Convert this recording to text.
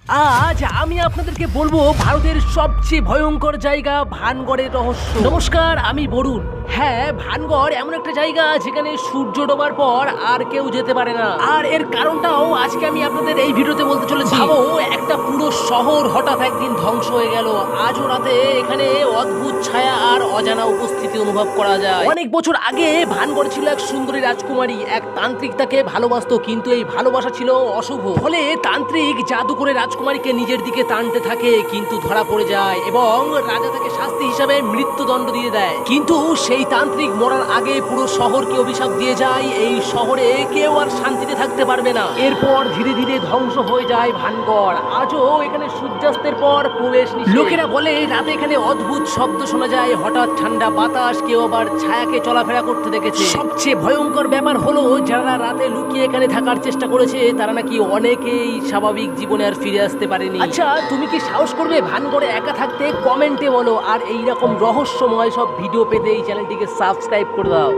আজ আমি আপনাদেরকে বলবো ভারতের সবচেয়ে ভয়ঙ্কর জায়গা ভানগড়ের রহস্য। নমস্কার, আমি বরুণ। হ্যাঁ, ভানগড় এমন একটা জায়গা যেখানে সূর্য ডোবার পর আর কেউ যেতে পারে না। আর এর কারণটাও আজকে আমি আপনাদের এই ভিডিওতে বলতে চলেছি। ভাবো, একটা পুরো শহর হঠাৎ একদিন ধ্বংস হয়ে গেল। আজও রাতে এখানে অদ্ভুত ছায়া আর অজানা উপস্থিতি অনুভব করা যায়। অনেক বছর আগে ভানগড় ছিল এক সুন্দরী রাজকুমারী। এক তান্ত্রিক তাকে ভালোবাসতো, কিন্তু এই ভালোবাসা ছিল অশুভ। ফলে তান্ত্রিক জাদু করে রাজকুমারীকে নিজের দিকে টানতে থাকে, কিন্তু ধরা পড়ে যায় এবং রাজা তাকে শাস্তি হিসাবে মৃত্যুদণ্ড দিয়ে দেয়। কিন্তু সেই তান্ত্রিক মরার আগে পুরো শহরকে অভিশাপ দিয়ে যায়, এই শহরে কেউ আর শান্তিতে থাকতে পারবে না। এরপর ধীরে ধীরে ধ্বংস হয়ে যায় ভানগড়। আজও এখানে সূর্যাস্তের পর প্রবেশ নিষেধ। লোকেরা বলে রাতে এখানে অদ্ভুত শব্দ শোনা যায়, হঠাৎ ঠান্ডা বাতাস, কেউ আবার ছায়াকে চলাফেরা করতে দেখেছে। সবচেয়ে ভয়ঙ্কর ব্যাপার হলো, যারা রাতে লুকিয়ে এখানে থাকার চেষ্টা করেছে তারা নাকি অনেকেই স্বাভাবিক জীবনে আর ফিরে আসতে পারেনি। আচ্ছা, তুমি কি সাহস করবে ভানগড়ে একা থাকতে? কমেন্টে বলো। আর এইরকম রহস্যময় সব ভিডিও পেতে এই চ্যানেলটিকে সাবস্ক্রাইব করে দাও।